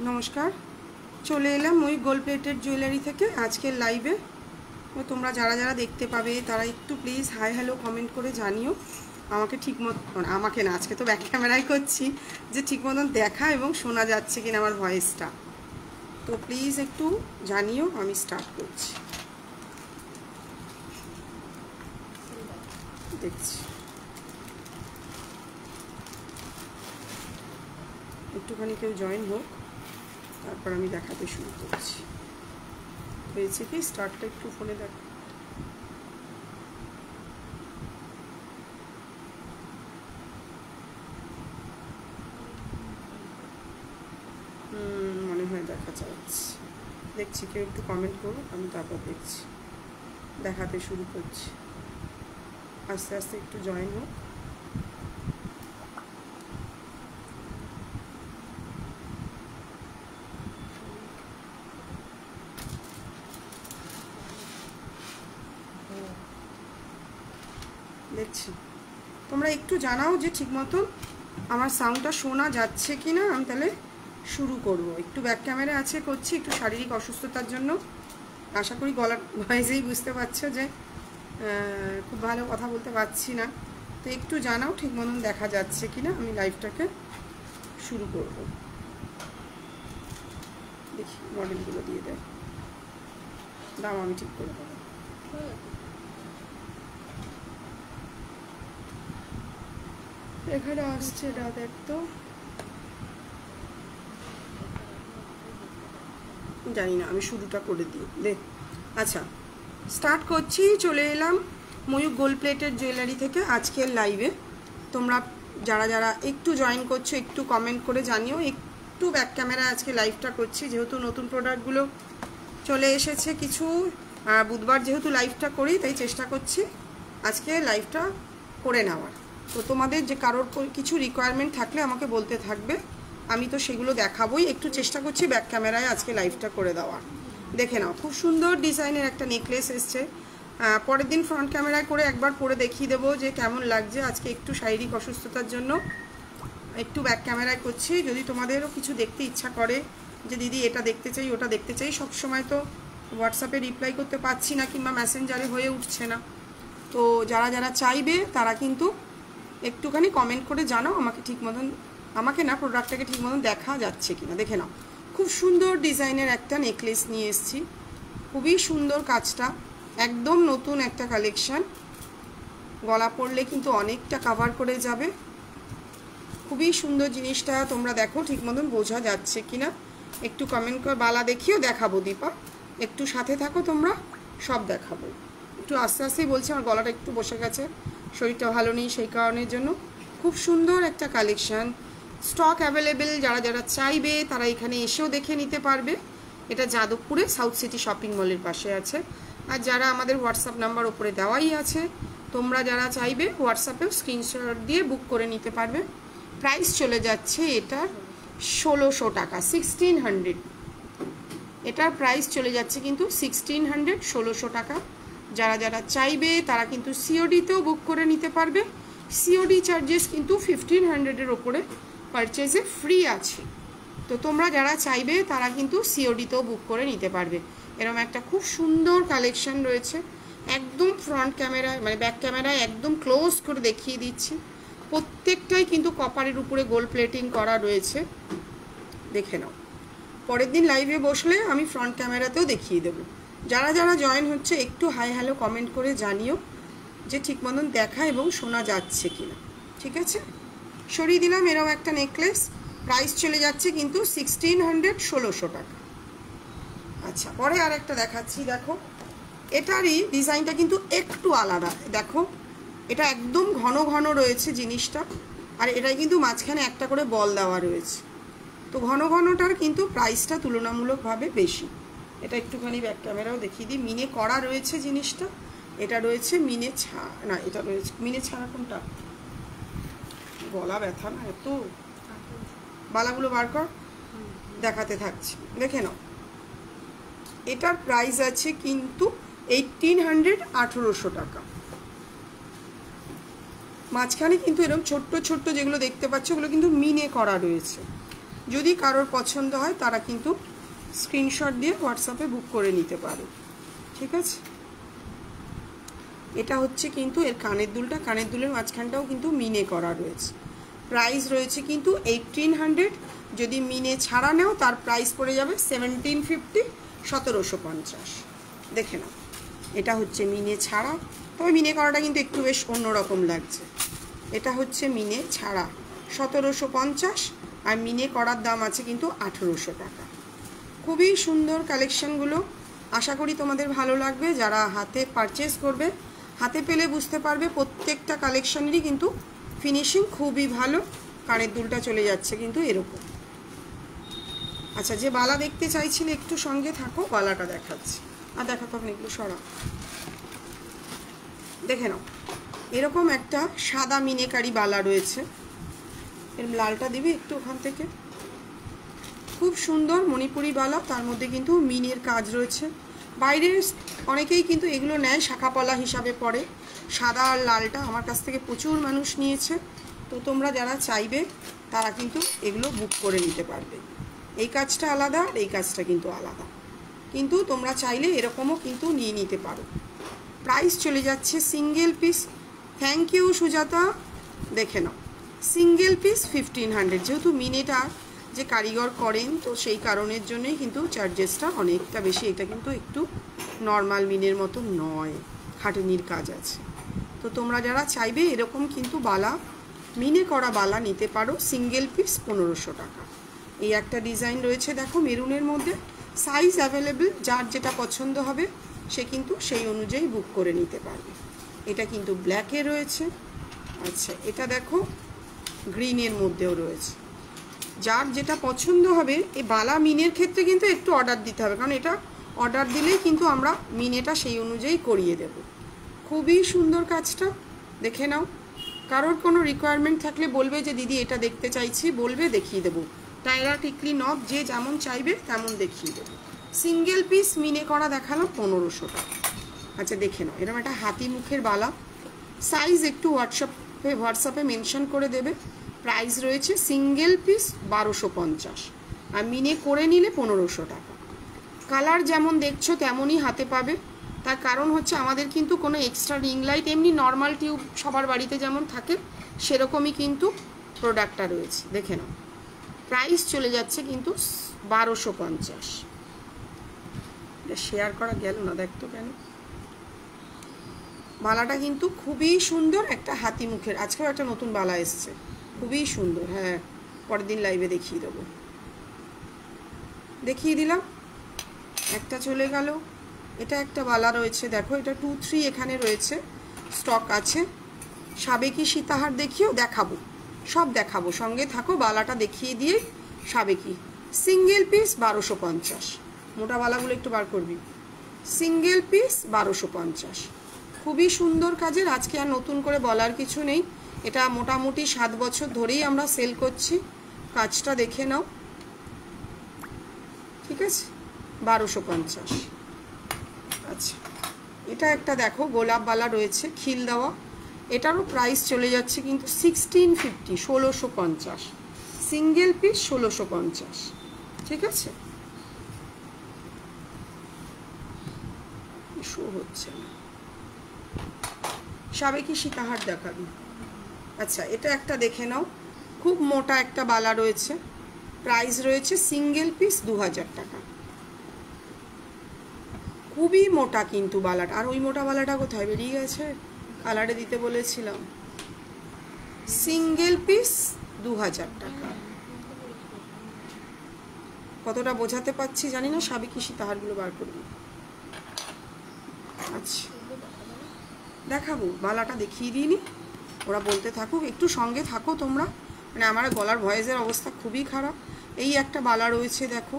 नमस्कार चले एलाम मयूर gold plated जुয়েলারি থেকে আজকের লাইভে। তোমরা যারা যারা দেখতে পাবে তারা একটু প্লিজ হাই হ্যালো কমেন্ট করে জানিও আমাকে ঠিক মতন, আমাকে না, আজকে তো ব্যাক ক্যামেরায় করছি, যে ঠিক মতন দেখা এবং শোনা যাচ্ছে কিনা আমার ভয়েসটা। তো প্লিজ একটু জানিও। আমি স্টার্ট করছি। দেখছি একটুখানি কেউ জয়েন হোক, তারপর আমি দেখাতে শুরু করছি। হয়েছে কি স্টার্টটা একটু ফোনে দেখ। মনে হয় দেখা যাচ্ছে। দেখছি কেউ একটু কমেন্ট করুক, আমি তারপর দেখছি, দেখাতে শুরু করছি। আস্তে আস্তে একটু জয়েন হোক। দেখছি তোমরা একটু জানাও যে ঠিক মতন আমার সাউন্ডটা শোনা যাচ্ছে কি না। আমি তাহলে শুরু করব। একটু ব্যাক ক্যামেরা আছে করছি, একটু শারীরিক অসুস্থতার জন্য। আশা করি গলার ভয়েসেই বুঝতে পারছো যে খুব ভালো কথা বলতে পারছি না। তো একটু জানাও ঠিক মতন দেখা যাচ্ছে কি না। আমি লাইভটাকে শুরু করব। দেখি মডেলগুলো দিয়ে দেয়, দাম আমি ঠিক করে দেবো। এখানে আসছে রাত এক, তো জানি না, আমি শুরুটা করে দিই দে। আচ্ছা স্টার্ট করছি। চলে এলাম ময়ূর গোল্ড প্লেটেড জুয়েলারি থেকে আজকের লাইভে। তোমরা যারা যারা একটু জয়েন করছো একটু কমেন্ট করে জানিও। একটু ব্যাক ক্যামেরা আজকে লাইভটা করছি, যেহেতু নতুন প্রোডাক্টগুলো চলে এসেছে কিছু। বুধবার যেহেতু লাইভটা করি, তাই চেষ্টা করছি আজকে লাইভটা করে নেওয়ার। তো তোমাদের যে কারোর কিছু রিকোয়ারমেন্ট থাকলে আমাকে বলতে থাকবে, আমি তো সেগুলো দেখাবোই। একটু চেষ্টা করছি ব্যাক ক্যামেরায় আজকে লাইভটা করে দেওয়ার। দেখে নাও, খুব সুন্দর ডিজাইনের একটা নেকলেস এসছে। পরের দিন ফ্রন্ট ক্যামেরায় করে একবার পরে দেখিয়ে দেবো যে কেমন লাগছে। আজকে একটু শারীরিক অসুস্থতার জন্য একটু ব্যাক ক্যামেরায় করছি। যদি তোমাদেরও কিছু দেখতে ইচ্ছা করে যে দিদি এটা দেখতে চাই ওটা দেখতে চাই, সবসময় তো হোয়াটসঅ্যাপে রিপ্লাই করতে পারছি না কিংবা মেসেঞ্জারে হয়ে উঠছে না। তো যারা যারা চাইবে তারা কিন্তু একটুখানি কমেন্ট করে জানাও আমাকে ঠিক মতন, আমাকে না, প্রোডাক্টটাকে ঠিক মতন দেখা যাচ্ছে কিনা। দেখে নাও, খুব সুন্দর ডিজাইনের একটা নেকলেস নিয়ে এসেছি। খুবই সুন্দর কাজটা, একদম নতুন একটা কালেকশান। গলা পরলে কিন্তু অনেকটা কাভার করে যাবে। খুবই সুন্দর জিনিসটা। তোমরা দেখো ঠিক মতন বোঝা যাচ্ছে কিনা, একটু কমেন্ট কর। বালা দেখিও দেখাবো দীপা, একটু সাথে থাকো তোমরা, সব দেখাবো। একটু আস্তে আস্তেই বলছি, আমার গলাটা একটু বসে গেছে, শরীরটা ভালো নেই, সেই কারণের জন্য। খুব সুন্দর একটা কালেকশান, স্টক অ্যাভেলেবেল। যারা যারা চাইবে তারা এখানে এসেও দেখে নিতে পারবে। এটা যাদবপুরে সাউথ সিটি শপিং মলের পাশে আছে। আর যারা আমাদের হোয়াটসঅ্যাপ নাম্বার ওপরে দেওয়াই আছে, তোমরা যারা চাইবে হোয়াটসঅ্যাপেও স্ক্রিনশট দিয়ে বুক করে নিতে পারবে। প্রাইস চলে যাচ্ছে এটার 1600 টাকা, 1600। এটার প্রাইস চলে যাচ্ছে কিন্তু 1600, 1600 টাকা। যারা যারা চাইবে তারা কিন্তু সিওডিতেও বুক করে নিতে পারবে। সিওডি চার্জেস কিন্তু 1500-এর ওপরে পারচেজে ফ্রি আছে। তো তোমরা যারা চাইবে তারা কিন্তু সিওডিতেও বুক করে নিতে পারবে। এরকম একটা খুব সুন্দর কালেকশন রয়েছে। একদম ফ্রন্ট ক্যামেরায় মানে ব্যাক ক্যামেরায় একদম ক্লোজ করে দেখিয়ে দিচ্ছি। প্রত্যেকটাই কিন্তু কপারের উপরে গোল্ড প্লেটিং করা রয়েছে। দেখে নাও, পরের দিন লাইভে বসলে আমি ফ্রন্ট ক্যামেরাতেও দেখিয়ে দেবো। যারা যারা জয়েন হচ্ছে একটু হাই হ্যালো কমেন্ট করে জানিও যে ঠিক মতন দেখা এবং শোনা যাচ্ছে কিনা। ঠিক আছে, সরিয়ে দিলাম। এরকম একটা নেকলেস, প্রাইস চলে যাচ্ছে কিন্তু 1600, 1600 টাকা। আচ্ছা, পরে আর একটা দেখাচ্ছি। দেখো, এটারই ডিজাইনটা কিন্তু একটু আলাদা। দেখো, এটা একদম ঘন ঘন রয়েছে জিনিসটা, আর এটাই কিন্তু মাঝখানে একটা করে বল দেওয়া রয়েছে। তো ঘন ঘনটার কিন্তু প্রাইসটা তুলনামূলকভাবে বেশি। এটা একটুখানি ব্যাক ক্যামেরাও দেখিয়ে দিই। মিনে করা রয়েছে জিনিসটা। এটা রয়েছে মিনে ছাড়া, না এটা রয়েছে মিনে ছাড়া। কোনটা? গলা ব্যথা না এত, বালাগুলো বার কর, দেখাতে থাকছি। দেখে নাও, এটার প্রাইস আছে কিন্তু 1800, 1800 টাকা। মাঝখানে কিন্তু এরকম ছোট্ট ছোট্ট যেগুলো দেখতে পাচ্ছ ওগুলো কিন্তু মিনে করা রয়েছে। যদি কারোর পছন্দ হয় তারা কিন্তু স্ক্রিনশট দিয়ে হোয়াটসঅ্যাপে বুক করে নিতে পারো, ঠিক আছে। এটা হচ্ছে কিন্তু এর কানের দুলটা, কানের দুলের মাঝখানটাও কিন্তু মিনে করা রয়েছে। প্রাইস রয়েছে কিন্তু 1800। যদি মিনে ছাড়া নেও তার প্রাইস পড়ে যাবে 1750, 1750। দেখে নাও, এটা হচ্ছে মিনে ছাড়া, তবে মিনে করাটা কিন্তু একটু বেশ অন্যরকম লাগছে। এটা হচ্ছে মিনে ছাড়া 1750, আর মিনে করার দাম আছে কিন্তু 1800 টাকা। খুবই সুন্দর কালেকশানগুলো, আশা করি তোমাদের ভালো লাগবে। যারা হাতে পারচেস করবে, হাতে পেলে বুঝতে পারবে প্রত্যেকটা কালেকশানেরই কিন্তু ফিনিশিং খুবই ভালো। কানের দুলটা চলে যাচ্ছে কিন্তু এরকম। আচ্ছা, যে বালা দেখতে চাইছিলে একটু সঙ্গে থাকো, বালাটা দেখাচ্ছি। আর দেখাতে হবে এগুলো সরা, দেখে নাও। এরকম একটা সাদা মিনেকারি বালা রয়েছে, এর লালটা দিবি একটু ওখান থেকে। খুব সুন্দর মণিপুরি বালা, তার মধ্যে কিন্তু মিনের কাজ রয়েছে। বাইরের অনেকেই কিন্তু এগুলো নেয়, শাখাপলা হিসাবে পড়ে। সাদা আর লালটা আমার কাছ থেকে প্রচুর মানুষ নিয়েছে, তো তোমরা যারা চাইবে তারা কিন্তু এগুলো বুক করে নিতে পারবে। এই কাজটা আলাদা আর এই কাজটা কিন্তু আলাদা, কিন্তু তোমরা চাইলে এরকমও কিন্তু নিয়ে নিতে পারো। প্রাইস চলে যাচ্ছে single piece, thank you Sujata, দেখে নাও, সিঙ্গেল পিস 1500। যেহেতু মিনেটা যে কারিগর করেন, তো সেই কারণের জন্যই কিন্তু চার্জেসটা অনেকটা বেশি। এটা কিন্তু একটু নর্মাল মিনের মতো নয়, খাটুনির কাজ আছে। তো তোমরা যারা চাইবে এরকম কিন্তু বালা, মিনে করা বালা নিতে পারো। সিঙ্গেল পিস 1500 টাকা। এই একটা ডিজাইন রয়েছে দেখো মেরুনের মধ্যে, সাইজ অ্যাভেলেবেল, যার যেটা পছন্দ হবে সে কিন্তু সেই অনুযায়ী বুক করে নিতে পারবে। এটা কিন্তু ব্ল্যাকে রয়েছে। আচ্ছা, এটা দেখো গ্রিনের মধ্যেও রয়েছে, যার যেটা পছন্দ হবে। এই বালা মিনের ক্ষেত্রে কিন্তু একটু অর্ডার দিতে হবে, কারণ এটা অর্ডার দিলেই কিন্তু আমরা মিনেটা সেই অনুযায়ী করিয়ে দেব। খুবই সুন্দর কাজটা, দেখে নাও। কারোর কোনো রিকোয়ারমেন্ট থাকলে বলবে যে দিদি এটা দেখতে চাইছি, বলবে, দেখিয়ে দেবো। টায়রা, টিকলি, নব যে যেমন চাইবে তেমন দেখিয়ে দেবো। সিঙ্গেল পিস মিনে করা দেখালো 1500 টাকা। আচ্ছা, দেখে নাও, এরকম একটা হাতি মুখের বালা, সাইজ একটু হোয়াটসঅ্যাপে মেনশন করে দেবে। প্রাইস রয়েছে সিঙ্গেল পিস 1250, আর মিনে করে নিলে 1500 টাকা। কালার যেমন দেখছো তেমনই হাতে পাবে, তার কারণ হচ্ছে আমাদের কিন্তু কোনো এক্সট্রা রিং লাইট, এমনি নর্মাল টিউব সবার বাড়িতে যেমন থাকে সেরকমই কিন্তু প্রোডাক্টটা রয়েছে। দেখে নাও, প্রাইস চলে যাচ্ছে কিন্তু 1250। এটা শেয়ার করা গেল না, দেখতো কেন। বালাটা কিন্তু খুবই সুন্দর, একটা হাতি মুখের। আজকেও একটা নতুন বালা এসছে, খুবই সুন্দর। হ্যাঁ, পরের দিন লাইভে দেখিয়ে দেবো, দেখিয়ে দিলাম। একটা চলে গেল। এটা একটা বালা রয়েছে দেখো, এটা 2-3 এখানে রয়েছে, স্টক আছে। সাবেকি সীতাহার দেখাবো, সব দেখাবো, সঙ্গে থাকো। বালাটা দেখিয়ে দিয়ে সাবেকি সিঙ্গেল পিস 1250। মোটা বালাগুলো একটু বার করবি। সিঙ্গেল পিস 1250, খুবই সুন্দর কাজের। আজকে আর নতুন করে বলার কিছু নেই, এটা মোটামুটি 7 বছর ধরেই আমরা সেল করছি। কাজটা দেখে নাও, ঠিক আছে, 1250। আচ্ছা, এটা একটা দেখো গোলাপ বালা রয়েছে, খিল দেওয়া। এটারও প্রাইস চলে যাচ্ছে কিন্তু 1650, 1650। সিঙ্গেল পিস 1650, ঠিক আছে। শো হচ্ছে না, সাবেকি সীতাহার দেখাবি। আচ্ছা, এটা একটা দেখে নাও, খুব মোটা একটা বালা রয়েছে। প্রাইস রয়েছে সিঙ্গেল পিস 2000 টাকা। খুবই মোটা কিন্তু বালাটা। আর ওই মোটা বালাটা কোথায় বেরিয়ে গেছে, কালারে দিতে বলেছিলাম। সিঙ্গেল পিস 2000 টাকা। কতটা বোঝাতে পারছি জানি না, সাবেকি সীতাহারগুলো বার করবি। আচ্ছা, দেখাবো, বালাটা দেখিয়ে দিইনি, ওরা বলতে থাকুক, একটু সঙ্গে থাকো তোমরা। মানে আমার গলার ভয়েসের অবস্থা খুবই খারাপ। এই একটা বালা রয়েছে দেখো,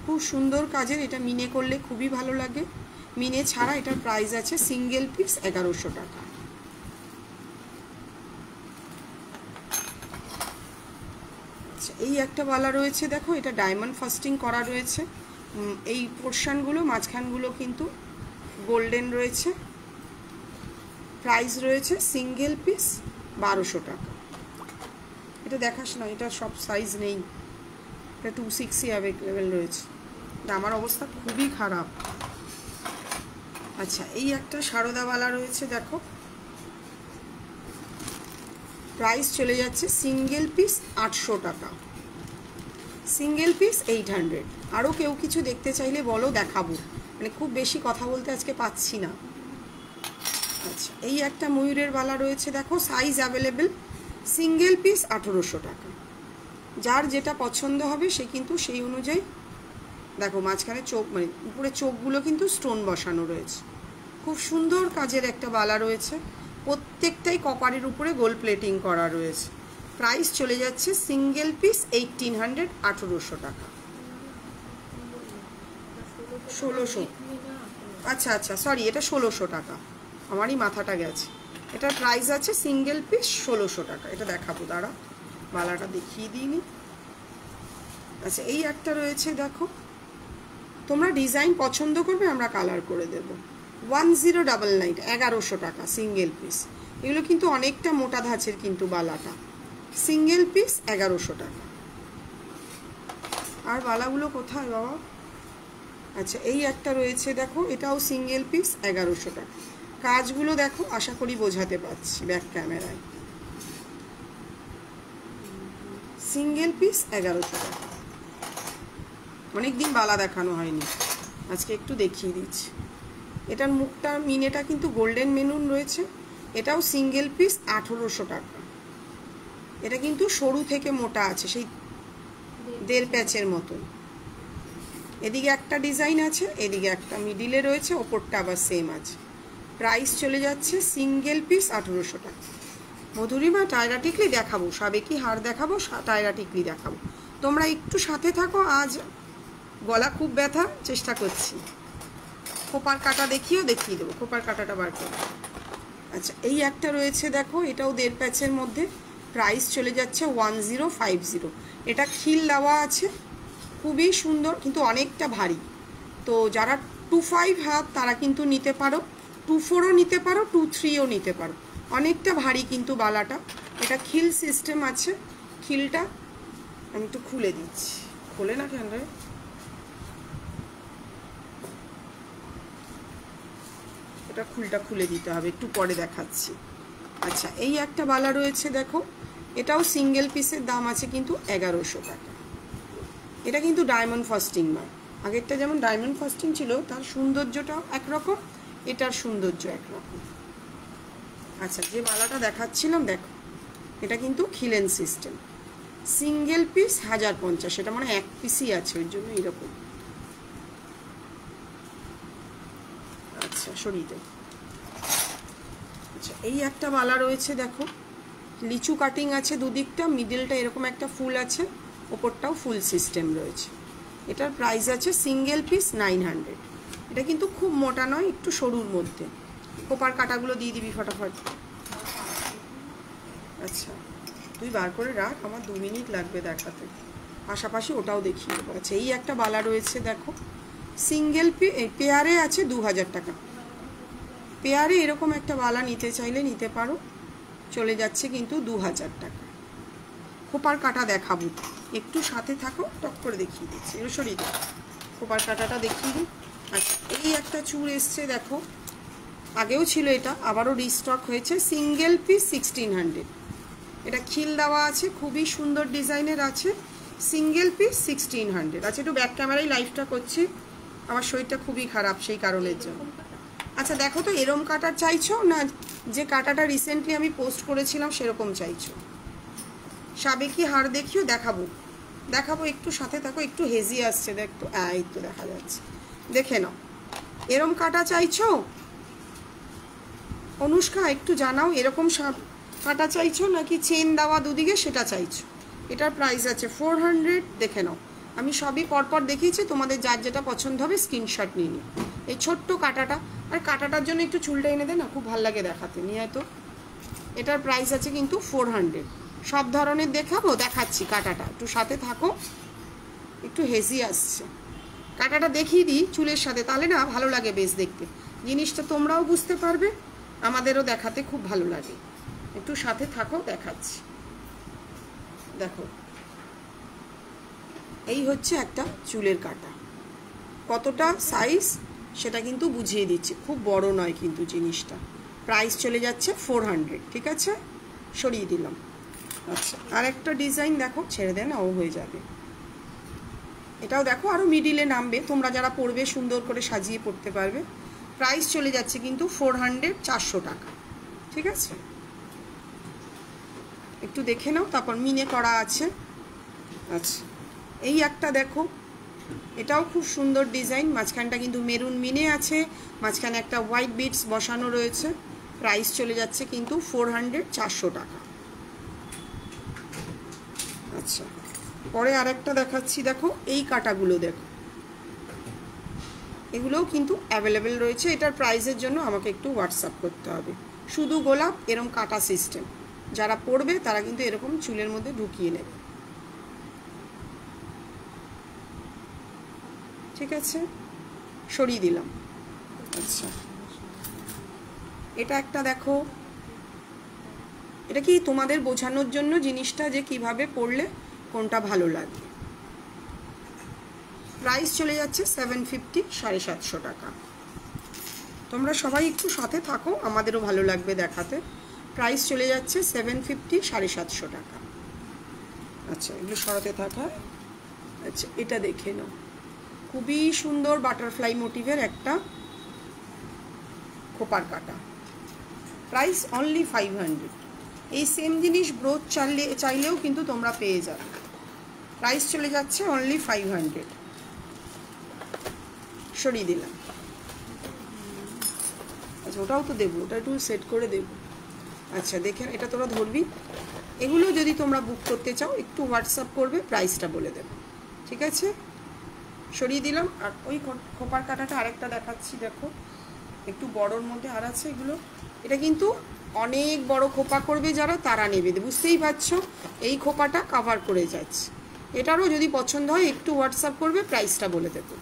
খুব সুন্দর কাজের। এটা মিনে করলে খুবই ভালো লাগে, মিনে ছাড়া এটার প্রাইস আছে সিঙ্গেল পিস 1100 টাকা। আচ্ছা, এই একটা বালা রয়েছে দেখো, এটা ডায়মন্ড ফাস্টিং করা রয়েছে। এই পোর্শনগুলো মাঝখানগুলো কিন্তু গোল্ডেন রয়েছে। প্রাইস রয়েছে সিঙ্গেল পিস 1200 টাকা। এটা দেখাস না, এটা সব সাইজ নেই। এটা 260 অ্যাভেলেবেল রয়েছে। আমার অবস্থা খুবই খারাপ। আচ্ছা, এই একটা সারদাওয়ালা রয়েছে, দেখো প্রাইস চলে যাচ্ছে সিঙ্গেল পিস 800 টাকা, সিঙ্গেল পিস 800। আরও কেউ কিছু দেখতে চাইলে বলো, দেখাবো, মানে খুব বেশি কথা বলতে আজকে পাচ্ছি না। আচ্ছা, এই একটা ময়ূরের বালা রয়েছে, দেখো সাইজ অ্যাভেলেবেল, সিঙ্গেল পিস 1800 টাকা। যার যেটা পছন্দ হবে সে কিন্তু সেই অনুযায়ী, দেখো মাঝখানে চোখ, মানে উপরে চোখগুলো কিন্তু স্টোন বসানো রয়েছে, খুব সুন্দর কাজের একটা বালা রয়েছে, প্রত্যেকটাই কপারের উপরে গোল্ড প্লেটিং করা রয়েছে। প্রাইস চলে যাচ্ছে সিঙ্গেল পিস 1800, 1800 টাকা, 1600। আচ্ছা আচ্ছা, সরি, এটা 1600 টাকা, আমারই মাথাটা গেছে। এটার প্রাইস আছে সিঙ্গেল পিস 1600 টাকা। এটা দেখাবো, দাঁড়া বালাটা দেখিয়ে দিইনি। আচ্ছা, এই একটা রয়েছে, দেখো তোমরা ডিজাইন পছন্দ করবে, আমরা কালার করে দেব। 1099, 1100 টাকা সিঙ্গেল পিস। এগুলো কিন্তু অনেকটা মোটা ধাঁচের কিন্তু বালাটা, সিঙ্গেল পিস 1100 টাকা। আর বালাগুলো কোথায় বাবা? আচ্ছা, এই একটা রয়েছে, দেখো এটাও সিঙ্গেল পিস 1100 টাকা। কাজগুলো দেখো, আশা করি বোঝাতে পারছি ব্যাক ক্যামেরায়। সিঙ্গেল পিস 1100 টাকা। অনেকদিন বালা দেখানো হয়নি, আজকে একটু দেখিয়ে দিচ্ছি। এটার মুখটা মিনেটা কিন্তু গোল্ডেন মেনুন রয়েছে, এটাও সিঙ্গেল পিস 1800 টাকা। এটা কিন্তু সরু থেকে মোটা আছে, সেই 1.5 প্যাচের মতন। এদিকে একটা ডিজাইন আছে, এদিকে একটা মিডিলে রয়েছে, ওপরটা আবার সেম আছে। প্রাইস চলে যাচ্ছে সিঙ্গেল পিস 1800 টাকা। মধুরিমা টায়রা টিকলি দেখাবো, সাবেকি হার দেখাবো, টায়রা টিকলি দেখাবো। তোমরা একটু সাথে থাকো, আজ গলা খুব ব্যথা, চেষ্টা করছি। খোপার কাটা দেখিয়ে দেবো, খোপার কাটাটা বার করবো। আচ্ছা, এই একটা রয়েছে, দেখো এটাও 1.5 প্যাচের মধ্যে। প্রাইস চলে যাচ্ছে 1050। এটা খিল দেওয়া আছে, খুবই সুন্দর, কিন্তু অনেকটা ভারী। তো যারা 25 হাত তারা কিন্তু নিতে পারো, 24ও নিতে পারো, 23ও নিতে পারো। অনেকটা ভারী কিন্তু বালাটা। এটা খিল সিস্টেম আছে, খিলটা আমি একটু খুলে দিচ্ছি। খোলে না কেন রে? এটা খুলটা খুলে দিতে হবে, একটু পরে দেখাচ্ছি। আচ্ছা, এই একটা বালা রয়েছে, দেখো এটাও সিঙ্গেল পিসের দাম আছে কিন্তু 1100 টাকা। এটা কিন্তু ডায়মন্ড ফাস্টিং নয়, আগেরটা যেমন ডায়মন্ড ফাস্টিং ছিল তার সৌন্দর্যটাও একরকম, এটার সৌন্দর্য একরকম। আচ্ছা, যে বালাটা দেখাচ্ছিলাম দেখো, এটা কিন্তু খিলেন সিস্টেম, সিঙ্গেল পিস 1050। এটা মানে এক পিসই আছে, ওই জন্য এরকম। আচ্ছা, সরিয়ে দেব। আচ্ছা, এই একটা বালা রয়েছে, দেখো লিচু কাটিং আছে দুদিকটা, মিডলটা এরকম একটা ফুল আছে, ওপরটাও ফুল সিস্টেম রয়েছে। এটার প্রাইস আছে সিঙ্গেল পিস 900। এটা কিন্তু খুব মোটা নয়, একটু সরুর মধ্যে। কোপার কাটাগুলো দিয়ে দিবি ফটাফট। আচ্ছা, তুই বার করে রাখ, আমার 2 মিনিট লাগবে দেখাতে, পাশাপাশি ওটাও দেখিয়ে দেবো। আচ্ছা, এই একটা বালা রয়েছে, দেখো সিঙ্গেল পেয়ারে আছে 2000 টাকা। পেয়ারে এরকম একটা বালা নিতে চাইলে নিতে পারো, চলে যাচ্ছে কিন্তু 2000 টাকা। খোপার কাটা দেখাবো, একটু সাথে থাকো, টক করে দেখিয়ে দিচ্ছি। এর সরিয়ে দিই, খোপার কাটাটা দেখিয়ে দিই। আচ্ছা, এই একটা চুড় এসছে, দেখো আগেও ছিল, এটা আবারও রিস্টক হয়েছে, সিঙ্গেল পিস 1600। এটা খিল দেওয়া আছে, খুবই সুন্দর ডিজাইনের আছে, সিঙ্গেল পিস 1600। আচ্ছা, একটু ব্যাক ক্যামেরায় লাইভটা করছি, আমার শরীরটা খুবই খারাপ সেই কারণের জন্য। আচ্ছা, দেখো তো এরম কাটার চাইছো না যে কাটাটা রিসেন্টলি আমি পোস্ট করেছিলাম সেরকম চাইছো? সাবেকি হার দেখিও, দেখাবো, একটু সাথে থাকো, একটু হেজি আসছে, দেখতো এই তো দেখা যাচ্ছে, দেখে নাও। এরম কাটা চাইছো অনুষ্কা? একটু জানাও, এরকম কাটা চাইছো নাকি চেন দেওয়া দুদিকে সেটা চাইছো? এটার প্রাইস আছে 400। দেখে নাও, আমি সবই পরপর দেখিয়েছি, তোমাদের যার যেটা পছন্দ হবে স্ক্রিনশট নিয়ে নিও। এই ছোট্ট কাটাটা, আর কাটাটার জন্য একটু চুলটা এনে দে না, খুব ভালো লাগে দেখাতে, নিয়ে তো। এটার প্রাইস আছে কিন্তু 400। সব ধরনের দেখাচ্ছি, কাটাটা একটু সাথে থাকো, একটু হেজি আসছে। কাটাটা দেখিয়ে দিই চুলের সাথে, তাহলে না ভালো লাগে বেশ দেখতে জিনিসটা, তোমরাও বুঝতে পারবে, আমাদেরও দেখাতে খুব ভালো লাগে। একটু সাথে থাকো, দেখাচ্ছি। দেখো এই হচ্ছে একটা চুলের কাটা, কতটা সাইজ সেটা কিন্তু বুঝিয়ে দিচ্ছি, খুব বড় নয় কিন্তু জিনিসটা। প্রাইস চলে যাচ্ছে 400, ঠিক আছে, সরিয়ে দিলাম। আচ্ছা, আর একটা ডিজাইন দেখো, ছেড়ে দেন, ও হয়ে যাবে। এটাও দেখো আরও মিডিলে নামবে, তোমরা যারা পরবে সুন্দর করে সাজিয়ে পরতে পারবে। প্রাইস চলে যাচ্ছে কিন্তু 400, 400 টাকা, ঠিক আছে। একটু দেখে নাও, তারপর মিনে করা আছে। আচ্ছা, এই একটা দেখো, এটাও খুব সুন্দর ডিজাইন, মাঝখানটা কিন্তু মেরুন মিনে আছে, মাঝখানে একটা হোয়াইট বিটস বসানো রয়েছে। প্রাইস চলে যাচ্ছে কিন্তু 400, 400 টাকা। আচ্ছা, পরে আরেকটা দেখাচ্ছি, দেখো এই কাটাগুলো দেখো, এগুলোও কিন্তু অ্যাভেলেবেল রয়েছে। এটার প্রাইসের জন্য আমাকে একটু হোয়াটসঅ্যাপ করতে হবে। শুধু গোলাপ, এরকম কাটা সিস্টেম, যারা পরবে তারা কিন্তু এরকম চুলের মধ্যে ঢুকিয়ে নেবে, ঠিক আছে, সরিয়ে দিলাম। আচ্ছা, এটা একটা দেখো, এটা কি তোমাদের বোঝানোর জন্য জিনিসটা, যে কিভাবে পরলে কোনটা ভালো লাগবে। প্রাইস চলে যাচ্ছে 750, 750 টাকা। তোমরা সবাই একটু সাথে থাকো, আমাদেরও ভালো লাগবে দেখাতে। প্রাইস চলে যাচ্ছে 750, 750 টাকা। আচ্ছা, এগুলো সরাতে থাকা। আচ্ছা, এটা দেখে নাও, খুবই সুন্দর বাটারফ্লাই মোটিভের একটা খোপার কাটা। Price only 500। এই সেম জিনিস ব্রোচ চাইলেও কিন্তু তোমরা পেয়ে যাবে। প্রাইস চলে যাচ্ছে অনলি 500, সরিয়ে দিলাম। আচ্ছা, ওটাও তো দেবো, ওটা একটু সেট করে দেবো। আচ্ছা, দেখে এটা তোরা ধরবি। এগুলো যদি তোমরা বুক করতে চাও একটু হোয়াটসঅ্যাপ করবে, প্রাইসটা বলে দেবো, ঠিক আছে, সরিয়ে দিলাম। আর ওই খোপার কাটাটা আরেকটা দেখাচ্ছি, দেখো একটু বড়োর মধ্যে আর আছে এগুলো। এটা কিন্তু অনেক বড় খোপা করবে যারা, তারা নেবে, বুঝতেই পারছো, এই খোপাটা কভার করে যাচ্ছে। এটারও যদি পছন্দ হয় একটু হোয়াটসঅ্যাপ করবে, প্রাইসটা বলে দেবো।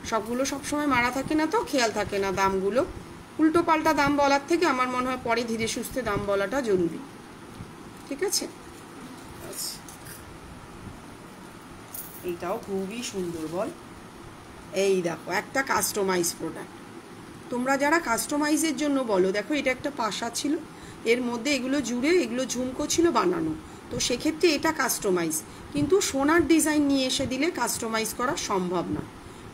সবগুলো সবসময় মারা থাকে না, তো খেয়াল থাকে না দামগুলো, উল্টো পাল্টা দাম বলার থেকে আমার মনে হয় পরে ধীরে সুস্থে দাম বলাটা জরুরি, ঠিক আছে। আচ্ছা, এইটাও খুবই সুন্দর বল। এই দেখো একটা কাস্টমাইজ প্রোডাক্ট, তোমরা যারা কাস্টমাইজের জন্য বলো, দেখো এটা একটা পাশা ছিল, এর মধ্যে এগুলো জুড়ে এগুলো ঝুমকো ছিল বানানো, তো সেক্ষেত্রে এটা কাস্টমাইজ, কিন্তু সোনার ডিজাইন নিয়ে এসে দিলে কাস্টমাইজ করা সম্ভব না।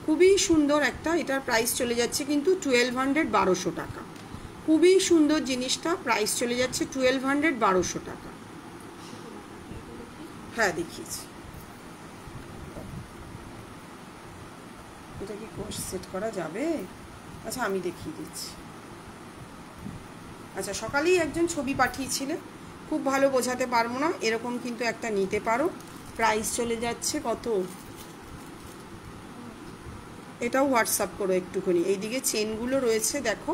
খুবই সুন্দর একটা, এটার প্রাইস চলে যাচ্ছে কিন্তু 1200, 1200 টাকা। খুবই সুন্দর জিনিসটা, প্রাইস চলে যাচ্ছে 1200, 1200 টাকা। হ্যাঁ, দেখিয়েছি। এটা কি সেট করা যাবে? আচ্ছা, আমি দেখিয়ে দিচ্ছি। আচ্ছা, সকালেই একজন ছবি পাঠিয়েছিলেন, খুব ভালো বোঝাতে পারবো না, এরকম কিন্তু একটা নিতে পারো। প্রাইস চলে যাচ্ছে কত, এটাও হোয়াটসঅ্যাপ করো একটুখানি। এইদিকে চেনগুলো রয়েছে দেখো,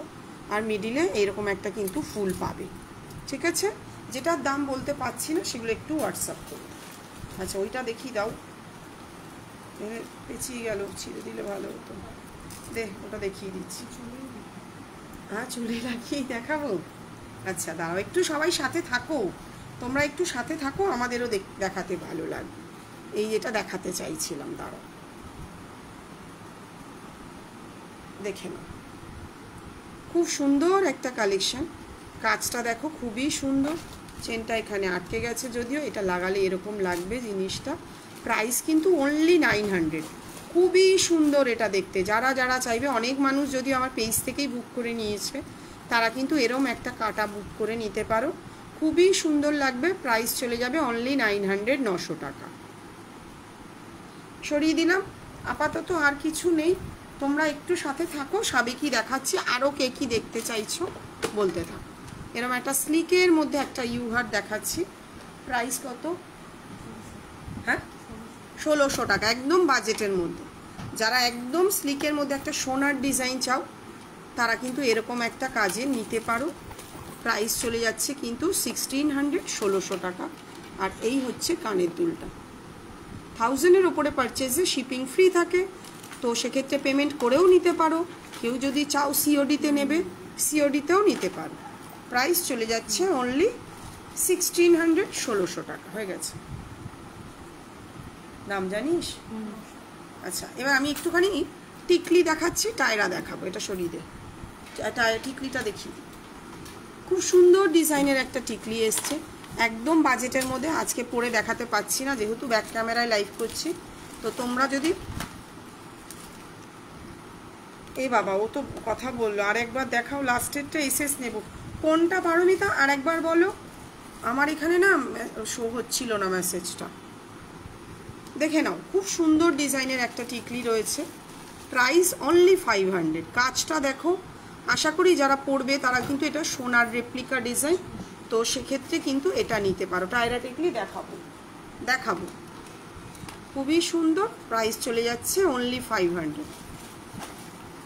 আর মিডিলে এইরকম একটা কিন্তু ফুল পাবে, ঠিক আছে। যেটার দাম বলতে পারছি না সেগুলো একটু হোয়াটসঅ্যাপ করো। আচ্ছা, ওইটা দেখিয়ে দাও, পেঁচিয়ে গেল, ছিঁড়ে দিলে ভালো হতো। ওটা দেখিয়ে দিচ্ছি। হ্যাঁ, চুলে রাখিয়ে দেখাবো। আচ্ছা, দাঁড়াও, একটু সবাই সাথে থাকো, তোমরা একটু সাথে থাকো, আমাদেরও দেখাতে ভালো লাগবে। এই যেটা দেখাতে চাইছিলাম, দাঁড়াও দেখে নাও, খুব সুন্দর একটা কালেকশন। কাজটা দেখো খুবই সুন্দর, চেনটা এখানে আটকে গেছে, যদিও এটা লাগালে এরকম লাগবে জিনিসটা। প্রাইস কিন্তু অনলি 900। খুবই সুন্দর এটা দেখতে, যারা যারা চাইবে, অনেক মানুষ যদি আমার পেজ থেকেই বুক করে নিয়েছে, তারা কিন্তু এরম একটা কাটা বুক করে নিতে পারো, খুবই সুন্দর লাগবে। প্রাইস চলে যাবে অনলি 900, 900 টাকা। সরিয়ে দিলাম। আপাতত আর কিছু নেই, তোমরা একটু সাথে থাকো, সাবেকি দেখাচ্ছি, আরও কে কী দেখতে চাইছো বলতে থাকো। এরকম একটা স্লিকের মধ্যে একটা ইউহার দেখাচ্ছি, প্রাইস কত? হ্যাঁ, 1600 টাকা, একদম বাজেটের মধ্যে। যারা একদম স্লিকের মধ্যে একটা সোনার ডিজাইন চাও, তারা কিন্তু এরকম একটা কাজে নিতে পারো। প্রাইস চলে যাচ্ছে কিন্তু 1600, 1600 টাকা। আর এই হচ্ছে কানের দুলটা, 1000-এর ওপরে পারচেজে শিপিং ফ্রি থাকে, তো সেক্ষেত্রে পেমেন্ট করেও নিতে পারো। কেউ যদি চাও সিওডিতে নেবে, সিওডিতেও নিতে পারো। প্রাইস চলে যাচ্ছে অনলি 1600, 1600 টাকা হয়ে গেছে। দাম জানিস? আচ্ছা, এবার আমি একটুখানি টিকলি দেখাচ্ছি, টায়রা দেখাবো। এটা সরিয়ে দে, টিকলিটা দেখি। খুব সুন্দর ডিজাইনের একটা টিকলি এসছে, একদম বাজেটের মধ্যে। আজকে পরে দেখাতে পাচ্ছি না যেহেতু ব্যাক ক্যামেরায় লাইভ করছি। তো তোমরা যদি, এই বাবা ও তো কথা বললো, আর একবার দেখাও, লাস্টেরটা এসএস নেব। কোনটা পারমিতা আর একবার বলো, আমার এখানে না শো হচ্ছিল না মেসেজটা। দেখে নাও, খুব সুন্দর ডিজাইনের একটা টিকলি রয়েছে, প্রাইস অনলি 500। কাজটা দেখো, আশা করি যারা পরবে তারা কিন্তু এটা সোনার রেপ্লিকা ডিজাইন, তো সেক্ষেত্রে কিন্তু এটা নিতে পারো। টায়রা টিকলি দেখাবো খুবই সুন্দর, প্রাইস চলে যাচ্ছে অনলি 500।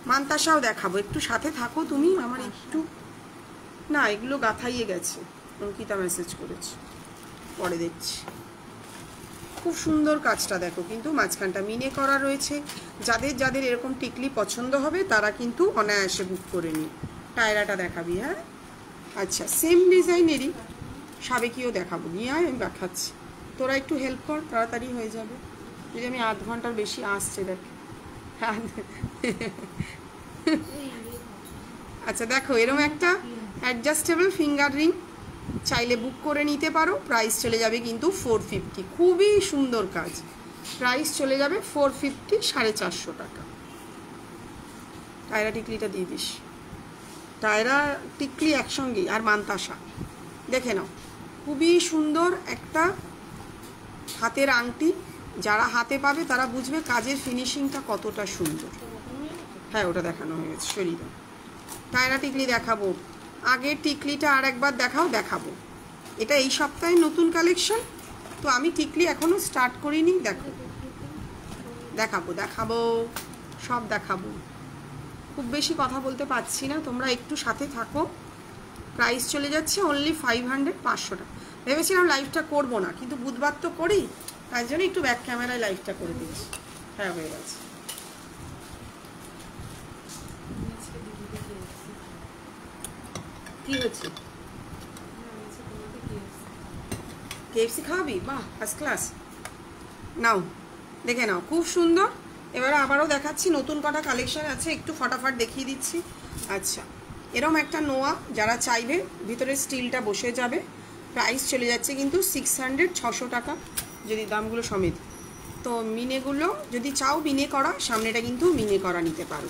মান্তাসাও দেখাবো, একটু সাথে থাকো তুমি। আমার একটু না, এগুলো গাথাইয়ে গেছে, অঙ্কিতা মেসেজ করেছে, পরে দেখছি। খুব সুন্দর কাজটা দেখো, কিন্তু মাঝখানটা মিনে করা রয়েছে। যাদের যাদের এরকম টিকলি পছন্দ হবে তারা কিন্তু অনায়াসে বুক করে নিই। টায়রাটা দেখাবি? হ্যাঁ, আচ্ছা, সেম ডিজাইনেরই সাবেকিও দেখাবো, নিয়ে আয়, আমি দেখাচ্ছি। তোরা একটু হেল্প কর, তাড়াতাড়ি হয়ে যাবে। যদি আমি আধ ঘন্টার বেশি আসছে, দেখ। আচ্ছা দেখো, এরকম একটা অ্যাডজাস্টেবল ফিঙ্গার রিং চাইলে বুক করে নিতে পারো। প্রাইস চলে যাবে কিন্তু 450। খুবই সুন্দর কাজ, প্রাইস চলে যাবে 450, 450 টাকা। টায়রা টিকলিটা দিয়ে দিস, টায়রা টিকলি একসঙ্গেই, আর মান্তাসা দেখে নাও। খুবই সুন্দর একটা হাতের আংটি, যারা হাতে পাবে তারা বুঝবে কাজের ফিনিশিংটা কতটা সুন্দর। হ্যাঁ, ওটা দেখানো হয়ে গেছে, সরিয়ে দাও। টায়রা টিকলি দেখাবো, আগের টিকলিটা আর একবার দেখাবো। এটা এই সপ্তাহে নতুন কালেকশন, তো আমি টিকলি এখনো স্টার্ট করিনি। দেখাবো সব দেখাবো। খুব বেশি কথা বলতে পারছি না, তোমরা একটু সাথে থাকো। প্রাইস চলে যাচ্ছে অনলি 500, 500 টাকা। ভেবেছিলাম লাইভটা করবো না, কিন্তু বুধবার তো করি, তাই জন্য একটু ব্যাক ক্যামেরায় লাইভটা করে দিয়েছি। হ্যাঁ, হয়ে গেছে। কি হচ্ছে? কেএফসি খাওয়াবি? বাহ, ফার্স্ট ক্লাস। নাও, দেখে নাও, খুব সুন্দর। এবারে আবারও দেখাচ্ছি, নতুন কটা কালেকশন আছে, একটু ফটাফট দেখিয়ে দিচ্ছি। আচ্ছা, এরম একটা নোয়া যারা চাইবে, ভিতরে স্টিলটা বসে যাবে। প্রাইস চলে যাচ্ছে কিন্তু 600, 600 টাকা যদি দামগুলো সমেত। তো মিনেগুলো যদি চাও মিনে করা, সামনেটা কিন্তু মিনে করা নিতে পারো।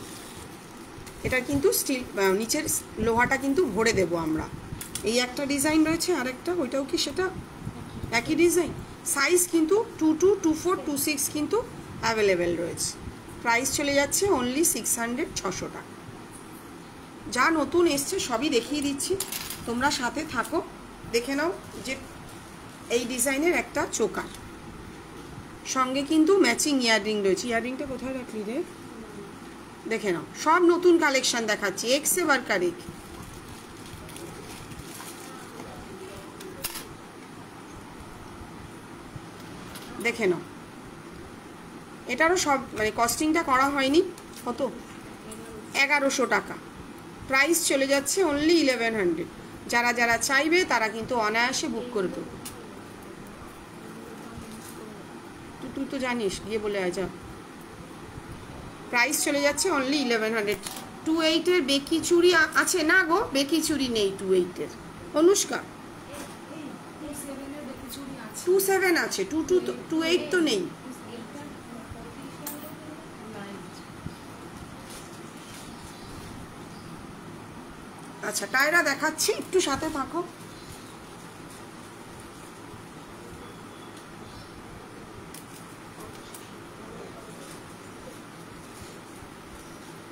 এটা কিন্তু স্টিল, নিচের লোহাটা কিন্তু ভরে দেবো আমরা। এই একটা ডিজাইন রয়েছে, আরেকটা, ওইটাও কি সেটা একই ডিজাইন? সাইজ কিন্তু 22, 24, 26 কিন্তু অ্যাভেলেবেল রয়েছে। প্রাইস চলে যাচ্ছে অনলি 600, 600 টাকা। যা নতুন এসছে সবই দেখিয়ে দিচ্ছি, তোমরা সাথে থাকো। দেখে নাও যে এই ডিজাইনের একটা চোকার, সঙ্গে কিন্তু ম্যাচিং ইয়াররিং রয়েছে। ইয়াররিংটা কোথায় রাখলি রে? দেখে নাও, সব নতুন কালেকশন দেখাচ্ছি, এক্সে বারকার এক। দেখে নাও, এটারও সব মানে কস্টিংটা করা হয়নি। কত? 1100 টাকা। প্রাইস চলে যাচ্ছে অনলি 1100। যারা যারা চাইবে তারা কিন্তু অনায়াসে বুক করে দেবো। তুই তো জানিস, গিয়ে বলে আয় যা। প্রাইস চলে যাচ্ছে অনলি 1100। 28-এর বেকি চুড়ি আছে না গো? বেকি চুড়ি নেই 28-এর। অনুষ্কা 27 আছে, 28 তো নেই। আচ্ছা, টায়রা দেখাচ্ছি, একটু সাথে থাকো।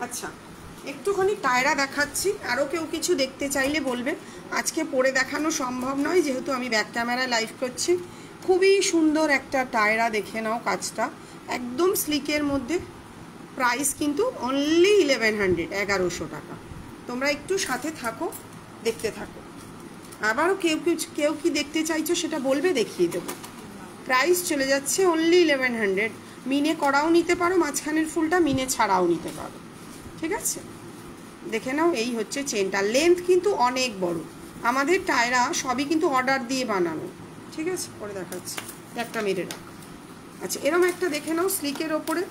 আচ্ছা, একটুখানি টায়রা দেখাচ্ছি, আরও কেউ কিছু দেখতে চাইলে বলবে। আজকে পরে দেখানো সম্ভব নয় যেহেতু আমি ব্যাক ক্যামেরায় লাইভ করছি। খুবই সুন্দর একটা টায়রা, দেখে নাও কাজটা, একদম স্লিকের মধ্যে। প্রাইস কিন্তু অনলি 1100, 1100 টাকা। তোমরা একটু সাথে থাকো, দেখতে থাকো। আবারও কেউ কি দেখতে চাইছো সেটা বলবে, দেখিয়ে দেবো। প্রাইস চলে যাচ্ছে অনলি 1100। মিনে করাও নিতে পারো, মাঝখানের ফুলটা মিনে ছাড়াও নিতে পারো, ঠিক আছে? দেখে নাও, এই হচ্ছে চেনটা। লেন্থ কিন্তু অনেক বড়, আমাদের টায়রা সবই কিন্তু অর্ডার দিয়ে বানানো, ঠিক আছে? পরে দেখাচ্ছি, একটা মেরে রাখ। আচ্ছা, এরম একটা দেখে নাও স্লিকের ওপরে।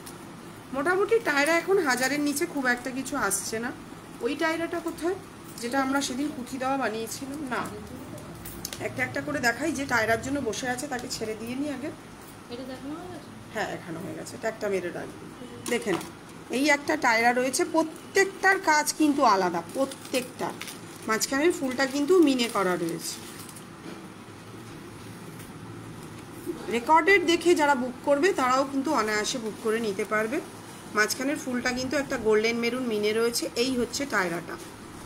মোটামুটি টায়রা এখন 1000-এর নিচে খুব একটা কিছু আসছে না। ওই টায়রাটা কোথায়, যেটা আমরা সেদিন পুঁথি দেওয়া বানিয়েছিলাম? না, একটা একটা করে দেখাই। যে টায়রার জন্য বসে আছে তাকে ছেড়ে দিয়ে নি আগে। হ্যাঁ, এখানে হয়ে গেছে, একটা মেরে রাখবি। দেখে না, এই একটা টায়রা রয়েছে, প্রত্যেকটার কাজ কিন্তু আলাদা, প্রত্যেকটা। মাঝখানের ফুলটা কিন্তু মিনে করা রয়েছে। রেকর্ডেড দেখে যারা বুক করবে তারাও কিন্তু অনায়াসে বুক করে নিতে পারবে। মাঝখানের ফুলটা কিন্তু একটা গোল্ডেন মেরুন মিনে রয়েছে। এই হচ্ছে টায়রাটা,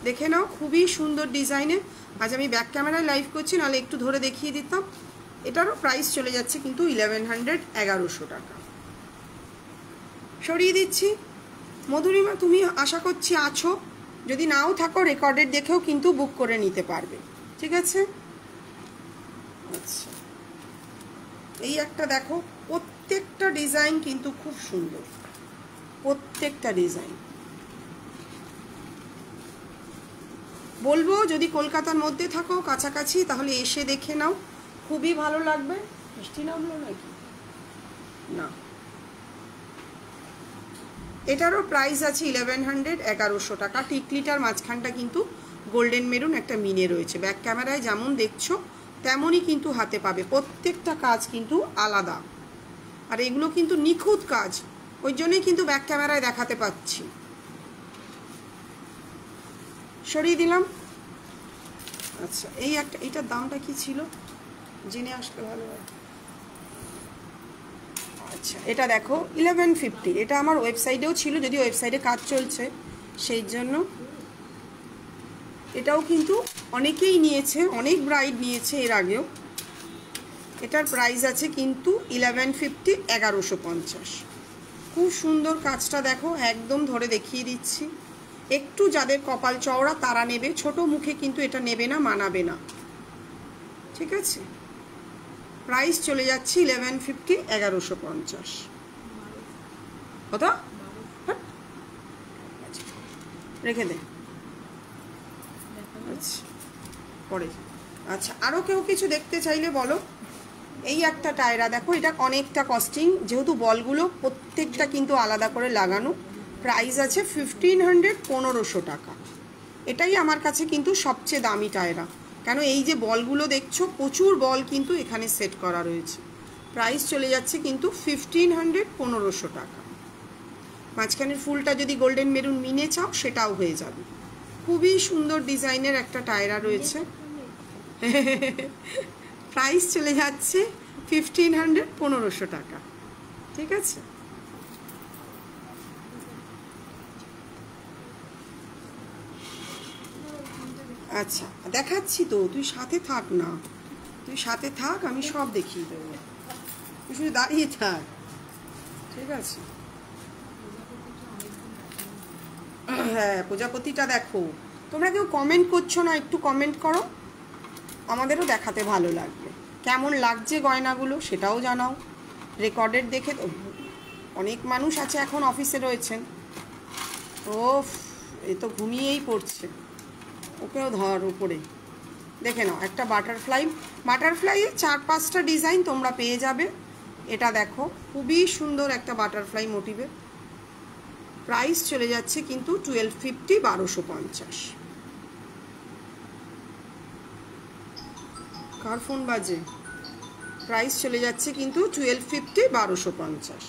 দেখে নাও, খুবই সুন্দর ডিজাইনে। আজ আমি ব্যাক ক্যামেরায় লাইভ করছি, নাহলে একটু ধরে দেখিয়ে দিতাম। এটারও প্রাইস চলে যাচ্ছে কিন্তু 1100, 1100 টাকা। সরিয়ে দিচ্ছি। মধুরিমা, তুমি আশা করছি আছো, যদি নাও থাকো রেকর্ডেড দেখেও কিন্তু বুক করে নিতে পারবে, ঠিক আছে? আচ্ছা, এই একটা দেখো, প্রত্যেকটা ডিজাইন কিন্তু খুব সুন্দর, প্রত্যেকটা ডিজাইন। বলবো যদি কলকাতার মধ্যে থাকো কাছাকাছি, তাহলে এসে দেখে নাও, খুবই ভালো লাগবে। বৃষ্টি নামলো নাকি? না। এটারও প্রাইস আছে 1100, 1100 টাকা। টিকলিটার মাঝখানটা কিন্তু গোল্ডেন মেরুন একটা মিনে রয়েছে। ব্যাক ক্যামেরায় যেমন দেখছো তেমনই কিন্তু হাতে পাবে। প্রত্যেকটা কাজ কিন্তু আলাদা, আর এগুলো কিন্তু নিখুঁত কাজ, ওই জন্যই কিন্তু ব্যাক ক্যামেরায় দেখাতে পাচ্ছি। সরিয়ে দিলাম। আচ্ছা, এই একটা, এটার দামটা কি ছিল জেনে আসলে ভালো হয়। আচ্ছা, এটা দেখো 1150। এটা আমার ওয়েবসাইটেও ছিল, যদি ওয়েবসাইটে কাজ চলছে সেই জন্য। এটাও কিন্তু অনেকেই নিয়েছে, অনেক ব্রাইড নিয়েছে এর আগেও। এটার প্রাইস আছে কিন্তু 1150, 1150। খুব সুন্দর কাজটা দেখো, একদম ধরে দেখিয়ে দিচ্ছি। একটু যাদের কপাল চওড়া তারা নেবে, ছোট মুখে কিন্তু এটা নেবে না, মানাবে না, ঠিক আছে? প্রাইস চলে যাচ্ছে 1150, 1150। কত? রেখে দে। আচ্ছা, পরে। আচ্ছা, আরও কেউ কিছু দেখতে চাইলে বলো। এই একটা টায়রা দেখো, এটা অনেকটা কস্টিং, যেহেতু বলগুলো প্রত্যেকটা কিন্তু আলাদা করে লাগানো। প্রাইস আছে 1500, 1500 টাকা। এটাই আমার কাছে কিন্তু সবচেয়ে দামি টায়রা, কেন এই যে বলগুলো দেখছো, প্রচুর বল কিন্তু এখানে সেট করা রয়েছে। প্রাইস চলে যাচ্ছে কিন্তু 1500, 1500 টাকা। মাঝখানের ফুলটা যদি গোল্ডেন মেরুন মিনে চাও সেটাও হয়ে যাবে। খুবই সুন্দর ডিজাইনের একটা টায়রা রয়েছে। প্রাইস চলে যাচ্ছে 1500, 1500 টাকা, ঠিক আছে? আচ্ছা, দেখাচ্ছি তো, তুই সাথে থাক না, তুই সাথে থাক, আমি সব দেখিয়ে দেবো, তুই শুধু দাঁড়িয়ে থাক, ঠিক আছে? হ্যাঁ, প্রজাপতিটা দেখো। তোমরা কেউ কমেন্ট করছো না, একটু কমেন্ট করো, আমাদেরও দেখাতে ভালো লাগবে। কেমন লাগছে গয়নাগুলো সেটাও জানাও। রেকর্ডেড দেখে তো অনেক মানুষ আছে এখন অফিসে রয়েছেন। ও, এ তো ঘুমিয়েই পড়ছে, ওকেও ধর উপরে। দেখে নাও, একটা বাটারফ্লাইয়ে 4-5টা ডিজাইন তোমরা পেয়ে যাবে। এটা দেখো, খুবই সুন্দর একটা বাটারফ্লাই মোটিভে। প্রাইস চলে যাচ্ছে কিন্তু 1250, 1250। কার ফোন বাজে? প্রাইস চলে যাচ্ছে কিন্তু 1250, 1250,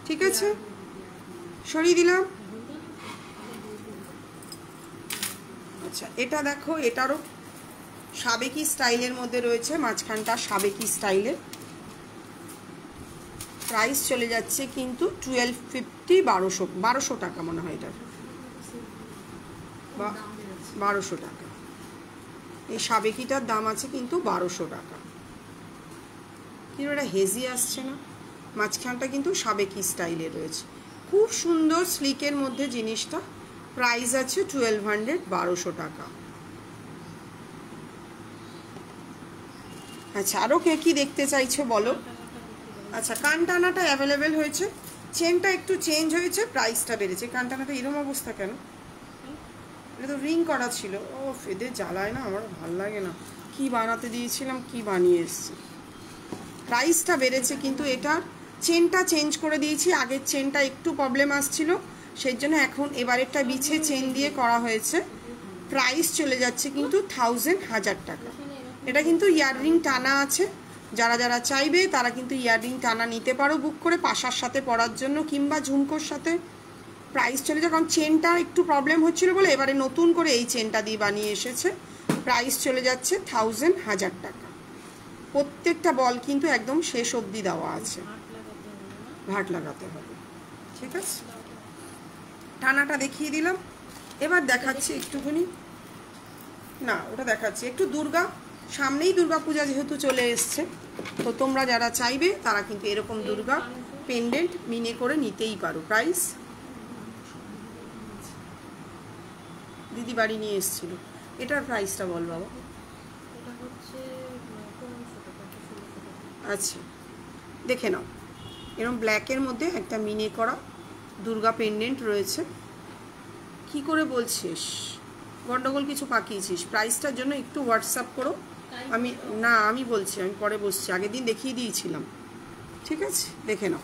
ঠিক আছে? সরিয়ে দিলাম। আচ্ছা, এটা দেখো, এটারও সাবেকি স্টাইলের মধ্যে রয়েছে, মাঝখানটা সাবেকি স্টাইলের। প্রাইস চলে যাচ্ছে কিন্তু 1250, 1200 টাকা মনে হয় এটার, 1200 টাকা। এই সাবেকিটার দাম আছে কিন্তু 1200 টাকা। কিন্তু এটা হেজি আসছে না, মাঝখানটা কিন্তু সাবেকি স্টাইলে রয়েছে, খুব সুন্দর স্লিকের মধ্যে জিনিসটা। প্রাইস আছে 1200, 1200 টাকা। আচ্ছা, আরও কে কী দেখতে চাইছে বলো। আচ্ছা, কানটানাটা অ্যাভেলেবেল হয়েছে, চেনটা একটু চেঞ্জ হয়েছে, প্রাইসটা বেড়েছে। কানটানাটা এরকম অবস্থা কেন? এটা তো রিং করা ছিল। ও, ফেদে জ্বালায় না, আমার ভাল লাগে না। কি বানাতে দিয়েছিলাম, কি বানিয়ে এসছি। প্রাইসটা বেড়েছে কিন্তু এটার চেনটা চেঞ্জ করে দিয়েছি, আগের চেনটা একটু প্রবলেম আসছিল, সেই জন্য এখন এবারেরটা বিছে চেন দিয়ে করা হয়েছে। প্রাইস চলে যাচ্ছে কিন্তু 1000 টাকা। এটা কিন্তু ইয়াররিং টানা আছে, যারা যারা চাইবে তারা কিন্তু ইয়াররিং টানা নিতে পারো বুক করে, পাশার সাথে পরার জন্য কিংবা ঝুমকোর সাথে। প্রাইস চলে যায়, কারণ চেনটা একটু প্রবলেম হচ্ছিল বলে এবারে নতুন করে এই চেনটা দিয়ে বানিয়ে এসেছে। প্রাইস চলে যাচ্ছে 1000 টাকা। প্রত্যেকটা বল কিন্তু একদম শেষ অবধি দেওয়া আছে, ঘাট লাগাতে হবে। ঠিক আছে, টানাটা দেখিয়ে দিলাম। এবার দেখাচ্ছি একটুখানি, না ওটা দেখাচ্ছি একটু দুর্গা, সামনেই দুর্গা পূজা যেহেতু চলে এসছে, তো তোমরা যারা চাইবে তারা কিন্তু এরকম দুর্গা পেন্ডেন্ট মিনে করে নিতেই পারো। প্রাইস দিদি বাড়ি নিয়ে এসেছিল, এটার প্রাইসটা বল বাবা। আচ্ছা দেখে নাও, এরকম ব্ল্যাকের মধ্যে একটা মিনে করা দুর্গা পেন্ডেন্ট রয়েছে। কি করে বলছিস, গন্ডগোল কিছু পাকিয়েছিস? প্রাইসটার জন্য একটু হোয়াটসঅ্যাপ করো। আমি বলছি, আমি পরে বসছি, আগের দিন দেখিয়ে দিয়েছিলাম। ঠিক আছে, দেখে নাও,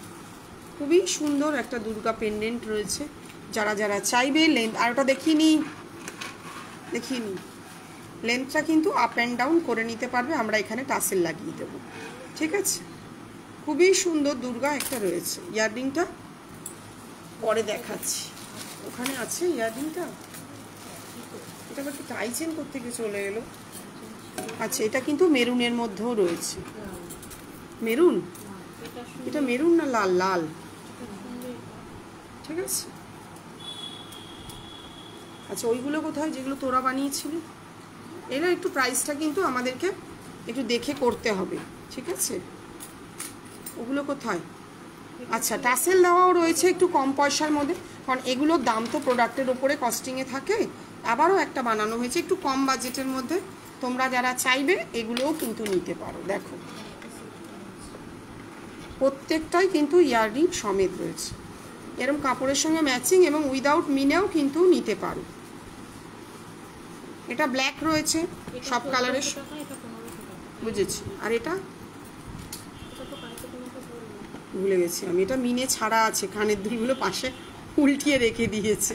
খুবই সুন্দর একটা দুর্গা পেন্ডেন্ট রয়েছে। যারা যারা চাইবে লেন্থ, আর ওটা দেখিয়ে নিই, লেন্থটা কিন্তু আপ অ্যান্ড ডাউন করে নিতে পারবে, আমরা এখানে টাসেল লাগিয়ে দেবো। ঠিক আছে, খুবই সুন্দর দুর্গা একটা রয়েছে। ইয়াররিংটা পরে দেখাচ্ছি, ওখানে আছে ইয়াররিংটা। এটা আবার কি টাই চেন করতে গিয়ে চলে এলো। আচ্ছা, এটা কিন্তু মেরুনের মধ্যেও রয়েছে। মেরুন, এটা মেরুন না লাল? লাল। ঠিক আছে, আচ্ছা ওইগুলো কোথায় যেগুলো তোরা বানিয়েছিলি? এরা একটু প্রাইসটা কিন্তু আমাদেরকে একটু দেখে করতে হবে। ঠিক আছে, ওগুলো কোথায়? আচ্ছা, টাসেল দেওয়াও রয়েছে একটু কম পয়সার মধ্যে, কারণ এগুলোর দাম তো প্রোডাক্টের ওপরে কস্টিংয়ে থাকে। আবারও একটা বানানো হয়েছে একটু কম বাজেটের মধ্যে, তোমরা যারা চাইবে এগুলোও কিন্তু নিতে পারো। দেখো প্রত্যেকটাই কিন্তু ইয়াররিং সমেত রয়েছে, এরকম কাপড়ের সঙ্গে ম্যাচিং এবং উইদাউট মিনেও কিন্তু নিতে পারো। এটা ব্ল্যাক রয়েছে সব কালারের, বুঝেছি। আর এটা ভুলে গেছি আমি, এটা মিনে ছাড়া আছে, কানের দুলগুলো পাশে উল্টিয়ে রেখে দিয়েছে,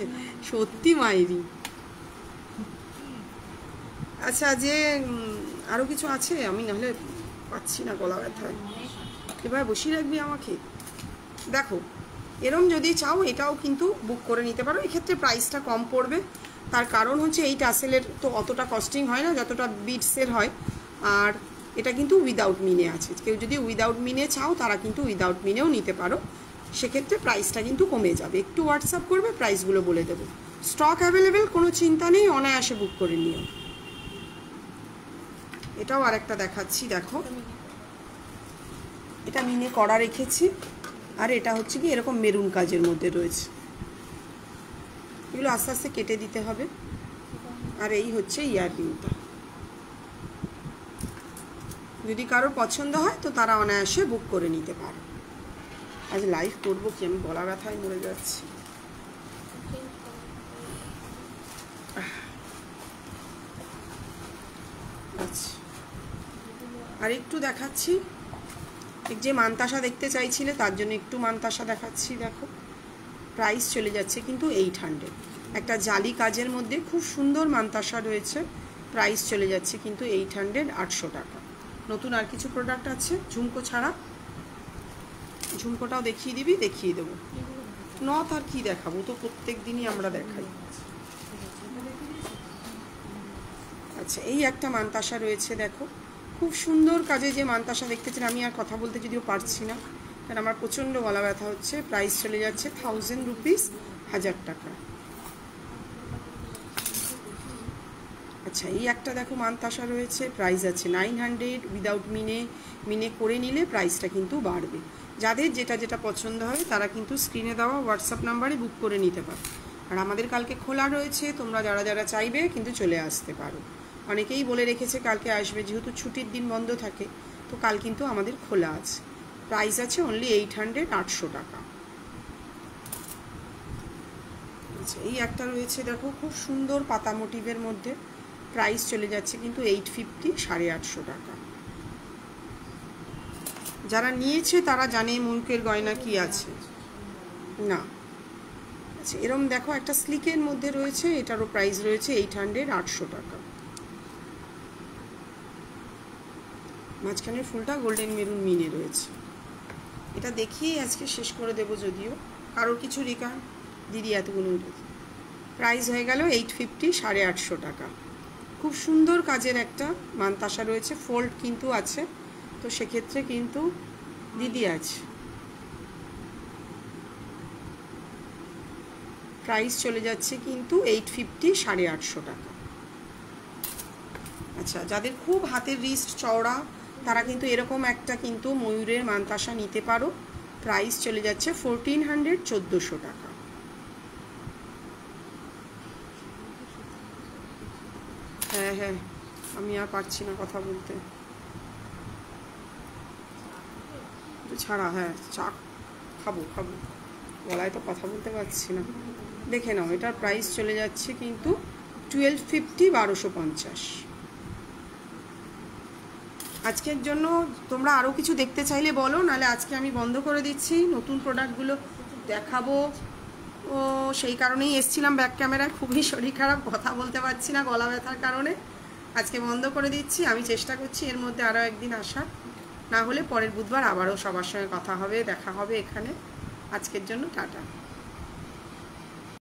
সত্যি মাইরি। আচ্ছা, যে আরও কিছু আছে, আমি নাহলে পাচ্ছি না, গলা ব্যথায়। এবার বসিয়ে রাখবি আমাকে। দেখো এরম যদি চাও এটাও কিন্তু বুক করে নিতে পারো, এক্ষেত্রে প্রাইসটা কম পড়বে। তার কারণ হচ্ছে এই টাসেলের তো অতটা কস্টিং হয় না যতটা বিটসের হয়, আর এটা কিন্তু উইদাউট মিনে আছে। কেউ যদি উইদাউট মিনে চাও তারা কিন্তু উইদাউট মিনেও নিতে পারো, সেক্ষেত্রে প্রাইসটা কিন্তু কমে যাবে। একটু হোয়াটসঅ্যাপ করবে, প্রাইসগুলো বলে দেবো। স্টক অ্যাভেলেবেল, কোনো চিন্তা নেই, অনায়াসে বুক করে নিও। এটাও আরেকটা দেখাচ্ছি, দেখো এটা মিনে করা রেখেছি, আর এটা হচ্ছে কি এরকম মেরুন কাজের মধ্যে রয়েছে। এগুলো আস্তে আস্তে কেটে দিতে হবে। আর এই হচ্ছে ইয়াররিংটা, যদি কারোর পছন্দ হয় তো তারা অনায়াসে বুক করে নিতে পারে। আজ লাইভ করবো কি, আমি গলা ব্যথায় মরে যাচ্ছি। আচ্ছা, আর একটু দেখাচ্ছি, যে মানতাসা দেখতে চাইছিলে তার জন্য একটু মানতাসা দেখাচ্ছি। দেখো প্রাইস চলে যাচ্ছে কিন্তু 800, একটা জালি কাজের মধ্যে খুব সুন্দর মানতাসা রয়েছে। প্রাইস চলে যাচ্ছে কিন্তু 800, 800 টাকা। নতুন আর কিছু প্রোডাক্ট আছে ঝুমকো ছাড়া, ঝুমকোটাও দেখিয়ে দিবি, দেখিয়ে দেবো। নথ আর কি দেখাবো, তো প্রত্যেক দিনই আমরা দেখাই। আচ্ছা, এই একটা মানতাসা রয়েছে, দেখো খুব সুন্দর কাজে। যে মানতাসা দেখতেছেন, আমি আর কথা বলতে যদিও পারছি না কারণ আমার প্রচণ্ড গলা ব্যথা হচ্ছে। প্রাইস চলে যাচ্ছে 1000 রুপিস, 1000 টাকা। আচ্ছা, এই একটা দেখো মানতাসা রয়েছে, প্রাইস আছে 900 উইদাউট মিনে। মিনে করে নিলে প্রাইসটা কিন্তু বাড়বে। যাদের যেটা যেটা পছন্দ হয় তারা কিন্তু স্ক্রিনে দেওয়া হোয়াটসঅ্যাপ নাম্বারে বুক করে নিতে পারো। আর আমাদের কালকে খোলা রয়েছে, তোমরা যারা যারা চাইবে কিন্তু চলে আসতে পারো। অনেকেই বলে রেখেছে কালকে আসবে, যেহেতু ছুটির দিন বন্ধ থাকে, তো কাল কিন্তু আমাদের খোলা আছে। প্রাইস আছে অনলি 800, 800 টাকা। আচ্ছা, এই একটা রয়েছে দেখো খুব সুন্দর পাতা মোটিভের মধ্যে, প্রাইস চলে যাচ্ছে কিন্তু 850, 850 টাকা। যারা নিয়েছে তারা জানে ময়ূকের গয়না কি আছে না। আচ্ছা, এরম দেখো একটা স্লিকের মধ্যে রয়েছে, এটারও প্রাইস রয়েছে 800, 800 টাকা। মাঝখানের ফুলটা গোল্ডেন মেরুন মিনে রয়েছে। এটা দেখিয়ে আজকে শেষ করে দেব, যদিও কারোর কিছু রিকার্ড দিদি এতগুলো প্রাইস হয়ে গেল 850, 850 টাকা। খুব সুন্দর কাজের একটা মানতাসা রয়েছে, ফোল্ড কিন্তু আছে, তো সেক্ষেত্রে কিন্তু দিদি আছে। প্রাইস চলে যাচ্ছে কিন্তু 850, 850 টাকা। আচ্ছা, যাদের খুব হাতের রিস্ট চওড়া তারা কিন্তু এরকম একটা কিন্তু ময়ূরের মানতাসা নিতে পারো। প্রাইস চলে যাচ্ছে 1400, 1400 টাকা। হ্যাঁ হ্যাঁ, আমি আর পারছি না কথা বলতে, ছাড়া। হ্যাঁ, চা খাবো, গলায় তো কথা বলতে পারছি না। দেখে নাও, এটার প্রাইস চলে যাচ্ছে কিন্তু 1250, 1250। আজকের জন্য তোমরা আরও কিছু দেখতে চাইলে বলো, নাহলে আজকে আমি বন্ধ করে দিচ্ছি। নতুন প্রোডাক্টগুলো দেখাবো, ও সেই কারণেই এসছিলাম ব্যাক ক্যামেরায়। খুবই শরীর খারাপ, কথা বলতে পারছি না গলা ব্যথার কারণে। আজকে বন্ধ করে দিচ্ছি। আমি চেষ্টা করছি এর মধ্যে আরও একদিন আসার, না হলে পরের বুধবার আবারও সবার সঙ্গে কথা হবে, দেখা হবে এখানে। আজকের জন্য টাটা।